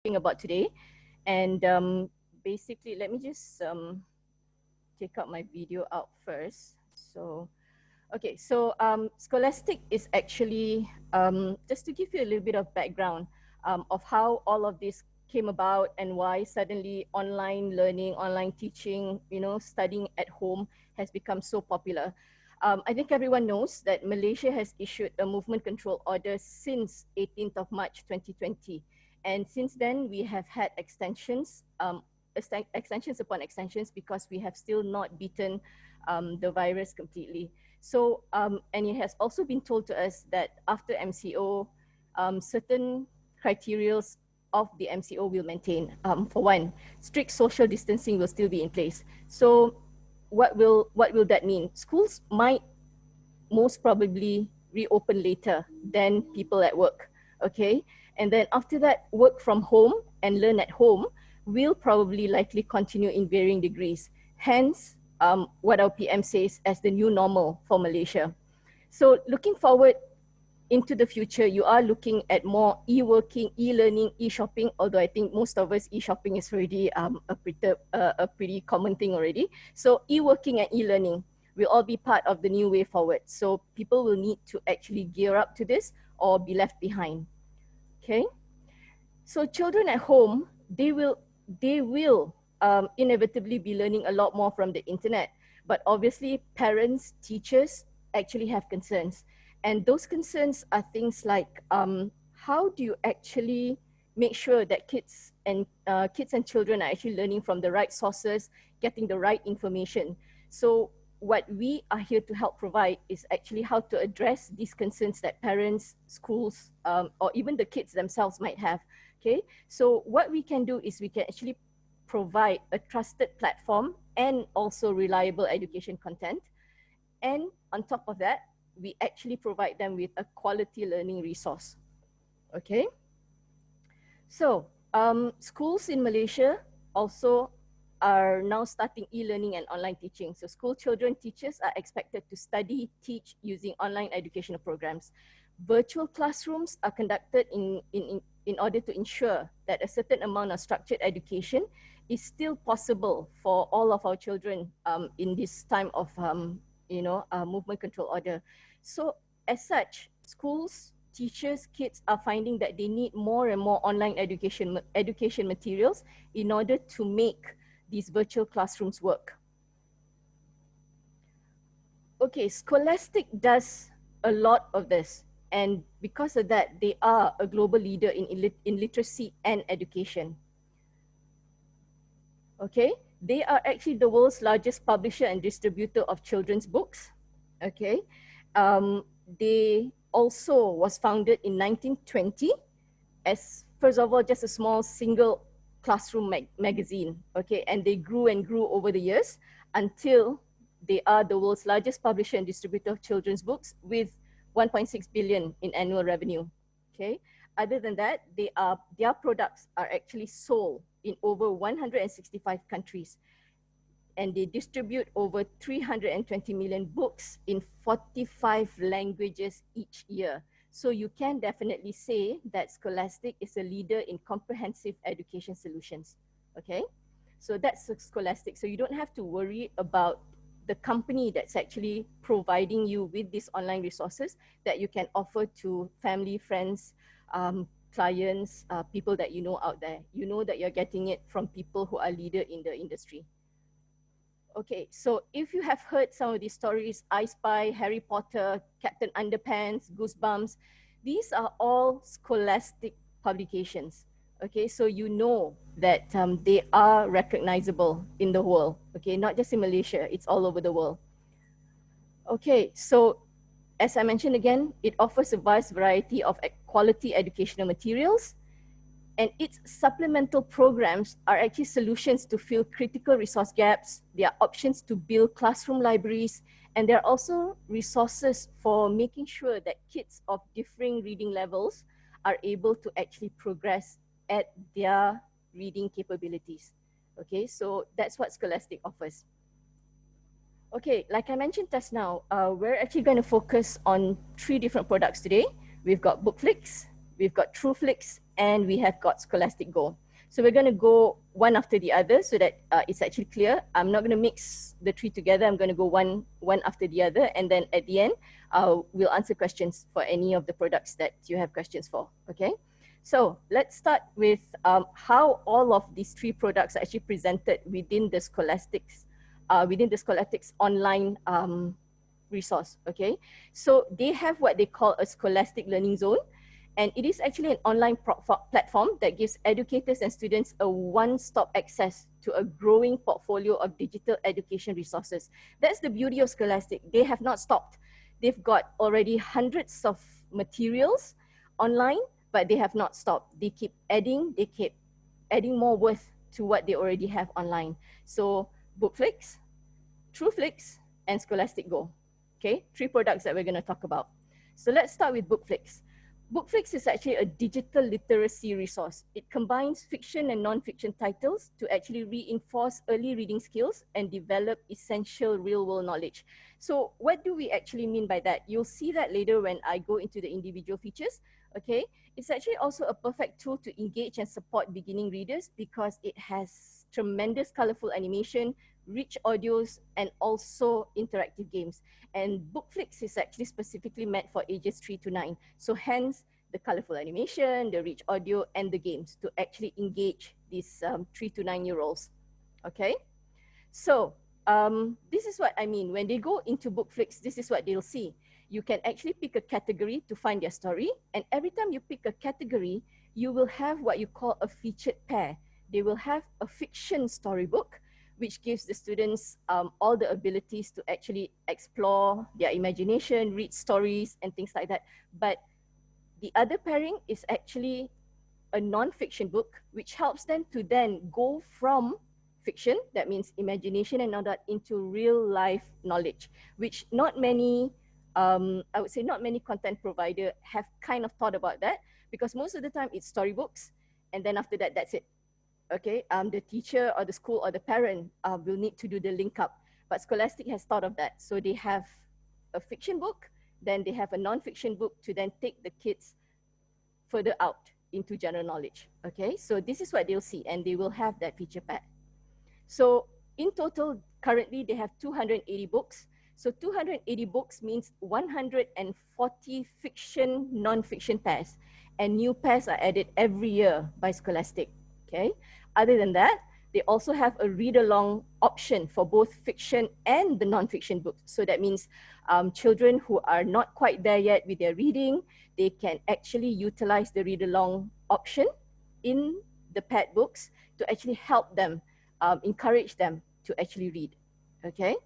about today. And basically, let me just take out my video out first. So, okay, so Scholastic is actually, just to give you a little bit of background of how all of this came about and why suddenly online learning, online teaching, studying at home has become so popular. I think everyone knows that Malaysia has issued a movement control order since 18th of March 2020. And since then, we have had extensions, extensions upon extensions, because we have still not beaten the virus completely. So, and it has also been told to us that after MCO, certain criteria of the MCO will maintain. For one, strict social distancing will still be in place. So what will that mean? Schools might most probably reopen later than people at work, okay? And then after that, work from home and learn at home will probably likely continue in varying degrees. Hence, what our PM says as the new normal for Malaysia. So looking forward into the future, you are looking at more e-working, e-learning, e-shopping, although I think most of us e-shopping is already a pretty common thing already. So e-working and e-learning will all be part of the new way forward. So people will need to actually gear up to this or be left behind, okay? So children at home, they will inevitably be learning a lot more from the internet, but obviously parents, teachers actually have concerns. And those concerns are things like, how do you actually make sure that kids and children are actually learning from the right sources, getting the right information? So what we are here to help provide is actually how to address these concerns that parents, schools, or even the kids themselves might have. Okay, so what we can do is we can actually provide a trusted platform and also reliable education content. And on top of that, we actually provide them with a quality learning resource. Okay, so schools in Malaysia also are now starting e-learning and online teaching. So school children, teachers are expected to study, teach using online educational programs. Virtual classrooms are conducted in order to ensure that a certain amount of structured education is still possible for all of our children in this time of movement control order. So as such, schools, teachers, kids are finding that they need more and more online education materials in order to make these virtual classrooms work. Okay, Scholastic does a lot of this, and because of that, they are a global leader in literacy and education. Okay, they are actually the world's largest publisher and distributor of children's books. Okay, they also was founded in 1920 as, first of all, just a small single classroom magazine. Okay, and they grew and grew over the years until they are the world's largest publisher and distributor of children's books with 1.6 billion in annual revenue. Okay, other than that, their products are actually sold in over 165 countries, and they distribute over 320 million books in 45 languages each year. So you can definitely say that Scholastic is a leader in comprehensive education solutions. Okay, so that's Scholastic. So you don't have to worry about the company that's actually providing you with these online resources that you can offer to family, friends, clients, people that you know out there. You know that you're getting it from people who are leader in the industry. Okay, so if you have heard some of these stories, I Spy, Harry Potter, Captain Underpants, Goosebumps, these are all Scholastic publications. Okay, so you know that they are recognizable in the world. Okay, not just in Malaysia, it's all over the world. Okay, so as I mentioned again, it offers a vast variety of quality educational materials, and its supplemental programs are actually solutions to fill critical resource gaps. They are options to build classroom libraries, and there are also resources for making sure that kids of differing reading levels are able to actually progress at their reading capabilities. Okay, so that's what Scholastic offers. Okay, like I mentioned just now, we're actually going to focus on 3 different products today. We've got BookFlix, we've got TrueFlix, and we have got Scholastic Go. So we're going to go one after the other so that it's actually clear. I'm not going to mix the three together. I'm going to go one after the other, and then at the end, we'll answer questions for any of the products that you have questions for, okay? So let's start with how all of these three products are actually presented within the Scholastic's online resource, okay? So they have what they call a Scholastic Learning Zone, and it is actually an online platform that gives educators and students a one-stop access to a growing portfolio of digital education resources. That's the beauty of Scholastic. They have not stopped. They've got already hundreds of materials online, but they have not stopped. They keep adding more worth to what they already have online. So BookFlix, TrueFlix, and Scholastic Go. Okay, three products that we're going to talk about. So let's start with BookFlix. BookFlix is actually a digital literacy resource. It combines fiction and non-fiction titles to actually reinforce early reading skills and develop essential real-world knowledge. So what do we actually mean by that? You'll see that later when I go into the individual features, okay? It's actually also a perfect tool to engage and support beginning readers because it has tremendous colorful animation, rich audios, and also interactive games. And BookFlix is actually specifically meant for ages 3 to 9. So hence the colorful animation, the rich audio, and the games to actually engage these 3 to 9-year-olds. Okay, so this is what I mean. When they go into BookFlix, this is what they'll see. You can actually pick a category to find their story. And every time you pick a category, you will have what you call a featured pair. They will have a fiction storybook, which gives the students all the abilities to actually explore their imagination, read stories, and things like that. But the other pairing is actually a non-fiction book, which helps them to then go from fiction, that means imagination and all that, into real life knowledge, which not many, I would say not many content provider have kind of thought about that, because most of the time it's storybooks, and then after that, that's it. Okay, the teacher or the school or the parent will need to do the link up. But Scholastic has thought of that. So they have a fiction book, then they have a non-fiction book to then take the kids further out into general knowledge. Okay, so this is what they'll see, and they will have that feature pack. So in total, currently they have 280 books. So 280 books means 140 fiction, non-fiction pairs, and new pairs are added every year by Scholastic. Okay. Other than that, they also have a read-along option for both fiction and the non-fiction books. So that means children who are not quite there yet with their reading, they can actually utilize the read-along option in the pet books to actually help them, encourage them to actually read. Okay.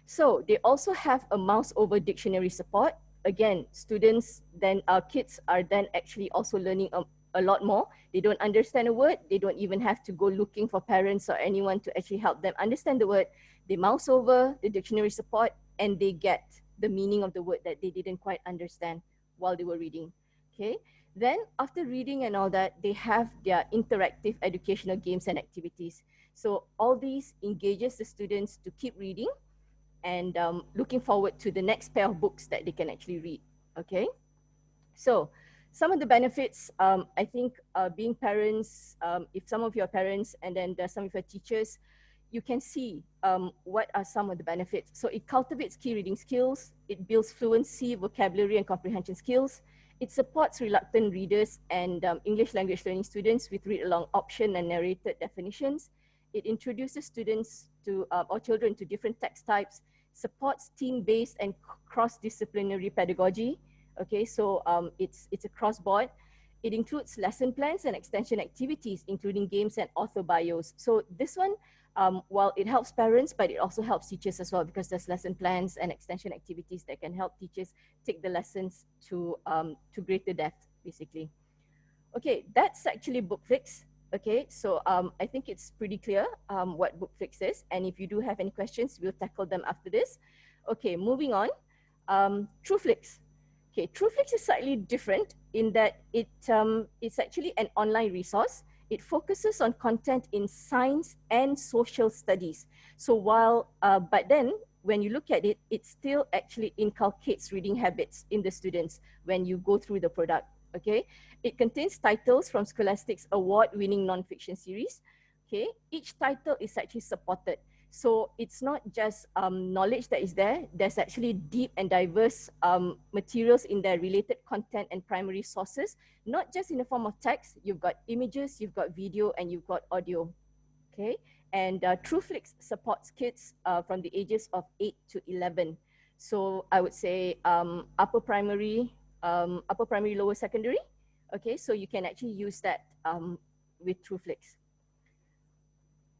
So they also have a mouse over dictionary support. Again, students then, kids are then actually also learning a lot more. They don't understand a word. They don't even have to go looking for parents or anyone to actually help them understand the word. They mouse over the dictionary support and they get the meaning of the word that they didn't quite understand while they were reading. Okay. Then after reading and all that, they have their interactive educational games and activities. So all these engages the students to keep reading and looking forward to the next pair of books that they can actually read. Okay. So some of the benefits, I think being parents, if some of your parents and then some of your teachers, you can see what are some of the benefits. So it cultivates key reading skills, it builds fluency, vocabulary, and comprehension skills. It supports reluctant readers and English language learning students with read-along option and narrated definitions. It introduces students to, or children to different text types, supports team-based and cross-disciplinary pedagogy. Okay, so it's a cross-board. It includes lesson plans and extension activities, including games and author bios. So this one, while it helps parents, but it also helps teachers as well, because there's lesson plans and extension activities that can help teachers take the lessons to greater depth, basically. Okay, that's actually BookFlix. Okay, so I think it's pretty clear what BookFlix is. And if you do have any questions, we'll tackle them after this. Okay, moving on. TrueFlix. Okay, TrueFlix is slightly different in that it's actually an online resource. It focuses on content in science and social studies. So while, but then when you look at it, it still actually inculcates reading habits in the students when you go through the product. Okay, it contains titles from Scholastic's award-winning non-fiction series. Okay, each title is actually supported. So it's not just knowledge that is there. There's actually deep and diverse materials in there, related content and primary sources, not just in the form of text. You've got images, you've got video, and you've got audio. Okay, and TrueFlix supports kids from the ages of 8 to 11. So I would say upper primary, lower secondary. Okay, so you can actually use that with TrueFlix.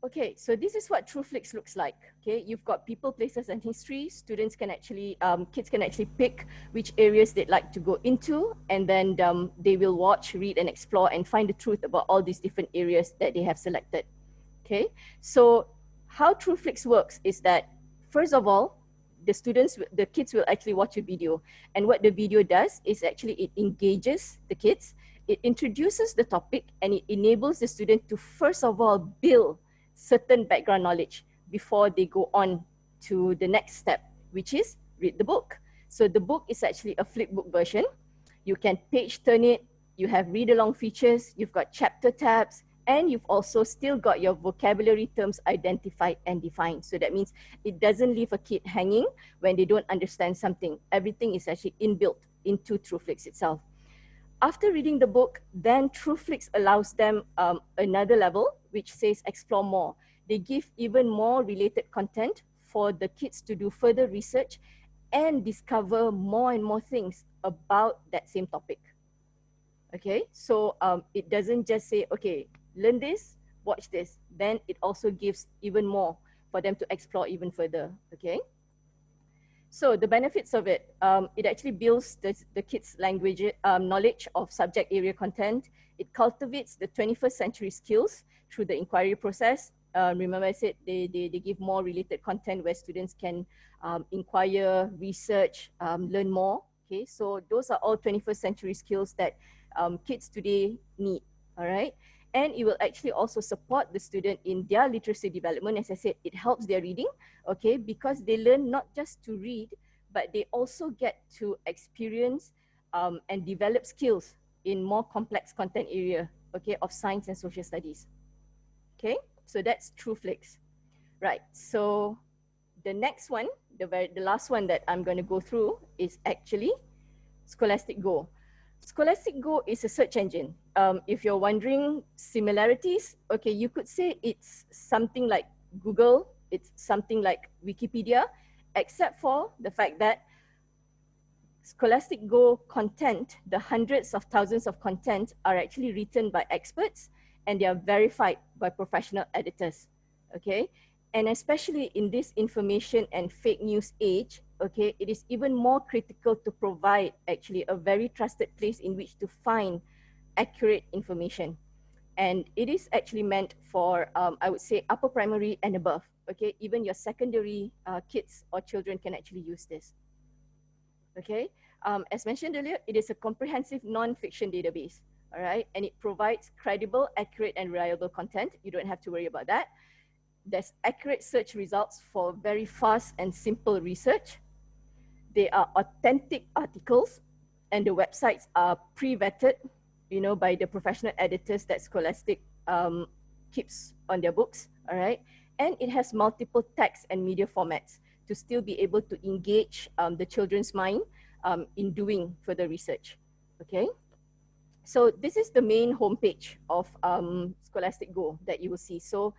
Okay, so this is what TrueFlix looks like. Okay, you've got people, places, and history. Students can actually, kids can actually pick which areas they'd like to go into, and then they will watch, read, and explore and find the truth about all these different areas that they have selected. Okay, so how TrueFlix works is that, first of all, the kids will actually watch a video. And what the video does is actually it engages the kids, it introduces the topic, and it enables the student to, first of all, build certain background knowledge before they go on to the next step, which is read the book. So the book is actually a flipbook version. You can page turn it, you have read-along features, you've got chapter tabs, and you've also still got your vocabulary terms identified and defined. So that means it doesn't leave a kid hanging when they don't understand something. Everything is actually inbuilt into TrueFlix itself. After reading the book, then TrueFlix allows them another level, which says explore more. They give even more related content for the kids to do further research and discover more and more things about that same topic. Okay, so it doesn't just say, okay, learn this, watch this. Then it also gives even more for them to explore even further. Okay. So the benefits of it, it actually builds the kids' language knowledge of subject area content. It cultivates the 21st century skills through the inquiry process. Remember I said they give more related content where students can inquire, research, learn more. Okay, so those are all 21st century skills that kids today need, all right? And it will actually also support the student in their literacy development. As I said, it helps their reading, okay, because they learn not just to read, but they also get to experience and develop skills in more complex content area, okay, of science and social studies. Okay, so that's TrueFlix. Right, so the next one, the last one that I'm going to go through is actually Scholastic Go. Scholastic Go is a search engine. If you're wondering similarities, okay, you could say it's something like Google, it's something like Wikipedia, except for the fact that Scholastic Go content, the hundreds of thousands of content, are actually written by experts and they are verified by professional editors, okay? And especially in this information and fake news age, okay, it is even more critical to provide actually a very trusted place in which to find accurate information. And it is actually meant for, I would say, upper primary and above, okay? Even your secondary kids or children can actually use this. Okay, as mentioned earlier, it is a comprehensive non-fiction database, all right? And it provides credible, accurate, and reliable content. You don't have to worry about that. There's accurate search results for very fast and simple research. They are authentic articles, and the websites are pre-vetted, you know, by the professional editors that Scholastic keeps on their books, all right? And it has multiple text and media formats to still be able to engage the children's mind in doing further research, okay? So this is the main homepage of Scholastic Go that you will see. So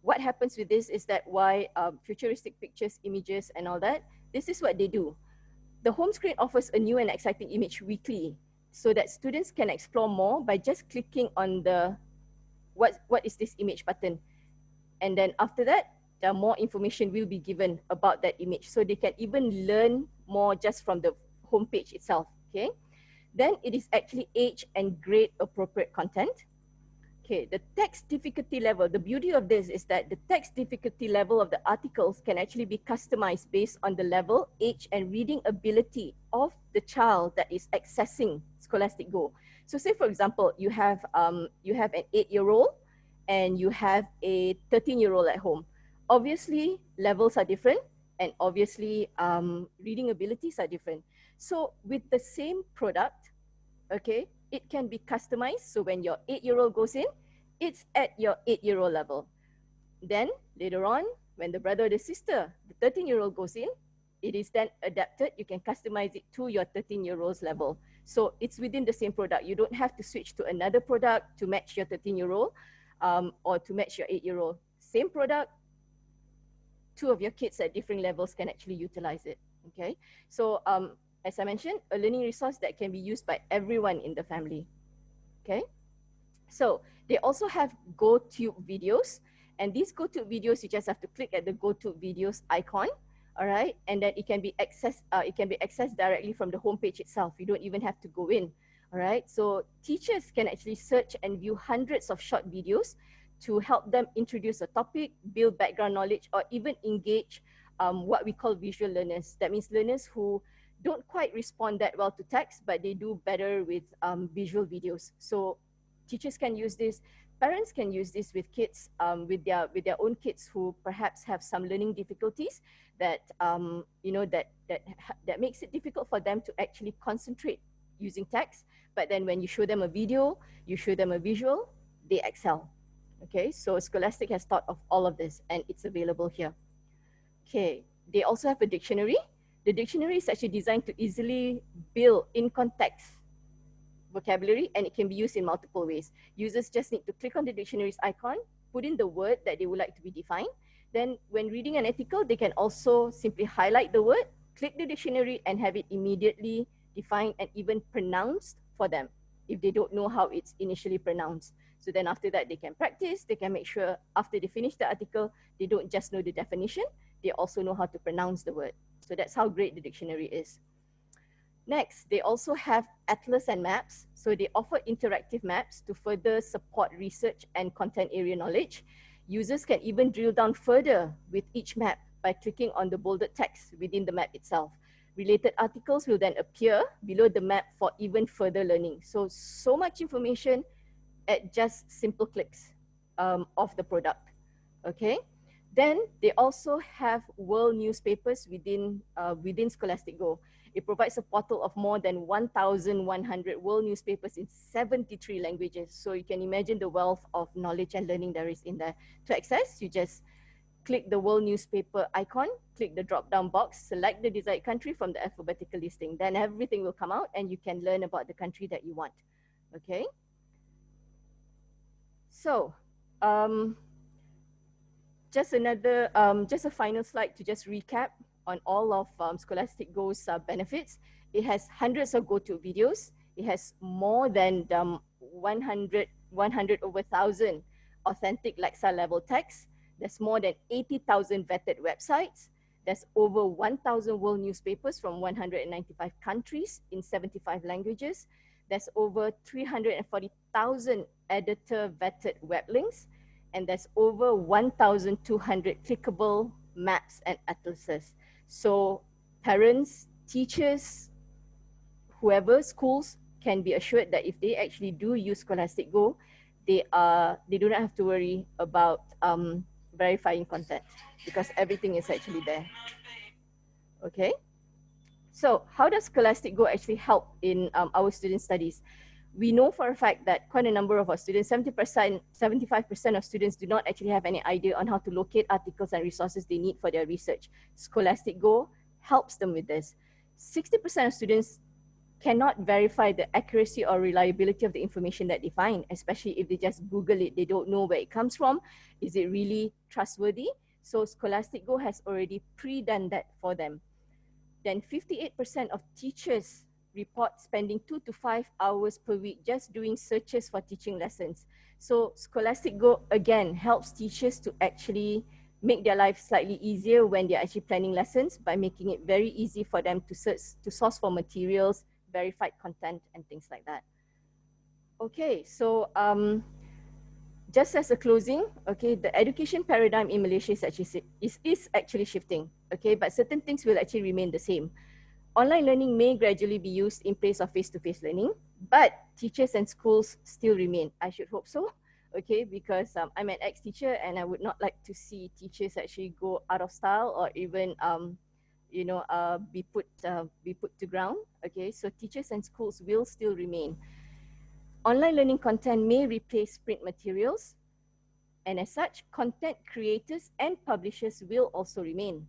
what happens with this is that why futuristic pictures, images, and all that, this is what they do. The home screen offers a new and exciting image weekly so that students can explore more by just clicking on the what is this image button. And then after that, more information will be given about that image. So they can even learn more just from the homepage itself, okay? Then it is actually age and grade appropriate content. Okay, the text difficulty level, the beauty of this is that the text difficulty level of the articles can actually be customized based on the level, age, and reading ability of the child that is accessing Scholastic Go. So say for example, you have an 8-year-old and you have a 13-year-old at home. Obviously, levels are different and obviously reading abilities are different. So with the same product, okay, it can be customized. So when your 8-year-old goes in, it's at your 8-year-old level. Then later on, when the brother or the sister, the 13-year-old goes in, it is then adapted. You can customize it to your 13-year-old's level. So it's within the same product. You don't have to switch to another product to match your 13-year-old or to match your 8-year-old. Same product, two of your kids at different levels can actually utilize it. Okay, so as I mentioned, a learning resource that can be used by everyone in the family. Okay, so they also have GoTube videos, and these GoTube videos, you just have to click at the GoTube videos icon, all right, and then it can be accessed. It can be accessed directly from the homepage itself. You don't even have to go in, all right. So teachers can actually search and view hundreds of short videos to help them introduce a topic, build background knowledge, or even engage what we call visual learners. That means learners who don't quite respond that well to text, but they do better with visual videos. So teachers can use this, parents can use this with kids, with their own kids who perhaps have some learning difficulties that that makes it difficult for them to actually concentrate using text. But then when you show them a video, you show them a visual, they excel. Okay, so Scholastic has thought of all of this, and it's available here. Okay, they also have a dictionary. The dictionary is actually designed to easily build in context vocabulary, and it can be used in multiple ways. Users just need to click on the dictionary's icon, put in the word that they would like to be defined. Then when reading an article, they can also simply highlight the word, click the dictionary, and have it immediately defined and even pronounced for them if they don't know how it's initially pronounced. So then after that, they can practice, they can make sure after they finish the article, they don't just know the definition, they also know how to pronounce the word. So that's how great the dictionary is. Next, they also have atlas and maps. So they offer interactive maps to further support research and content area knowledge. Users can even drill down further with each map by clicking on the bolded text within the map itself. Related articles will then appear below the map for even further learning. So much information at just simple clicks of the product. Okay. Then they also have world newspapers within Scholastic Go. It provides a portal of more than 1,100 world newspapers in 73 languages. So you can imagine the wealth of knowledge and learning there is in there. To access, you just click the world newspaper icon, click the drop-down box, select the desired country from the alphabetical listing. Then everything will come out and you can learn about the country that you want. Okay. So, just a final slide to just recap on all of Scholastic Go's benefits. It has hundreds of go-to videos. It has more than 100 over 1,000 authentic Lexa level texts. There's more than 80,000 vetted websites. There's over 1,000 world newspapers from 195 countries in 75 languages. There's over 340,000 editor vetted web links. And there's over 1,200 clickable maps and atlases. So parents, teachers, whoever, schools can be assured that if they actually do use Scholastic Go, they do not have to worry about verifying content because everything is actually there. Okay. So how does Scholastic Go actually help in our student studies? We know for a fact that quite a number of our students, 70%, 75% of students do not actually have any idea on how to locate articles and resources they need for their research. Scholastic Go helps them with this. 60% of students cannot verify the accuracy or reliability of the information that they find, especially if they just Google it, they don't know where it comes from. Is it really trustworthy? So Scholastic Go has already pre-done that for them. Then 58% of teachers report spending 2 to 5 hours per week just doing searches for teaching lessons. So Scholastic Go, again, helps teachers to actually make their life slightly easier when they're actually planning lessons by making it very easy for them to search, to source for materials, verified content, and things like that. Okay, so just as a closing, okay, the education paradigm in Malaysia is actually shifting, okay, but certain things will actually remain the same. Online learning may gradually be used in place of face-to-face learning, but teachers and schools still remain. I should hope so, okay, because I'm an ex-teacher and I would not like to see teachers actually go out of style or even be put to ground. Okay, so teachers and schools will still remain. Online learning content may replace print materials, and as such, content creators and publishers will also remain.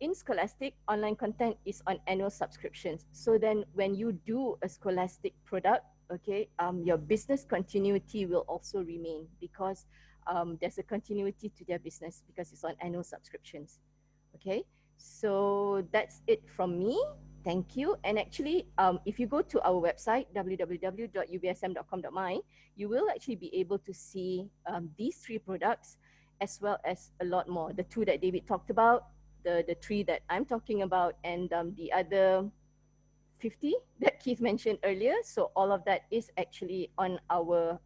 In Scholastic, online content is on annual subscriptions. So then when you do a Scholastic product, okay, your business continuity will also remain, because there's a continuity to their business because it's on annual subscriptions. Okay, so that's it from me. Thank you. And actually, if you go to our website, www.ubsm.com.my, you will actually be able to see these three products, as well as a lot more. The two that David talked about, the three that I'm talking about, and the other 50 that Keith mentioned earlier. So all of that is actually on our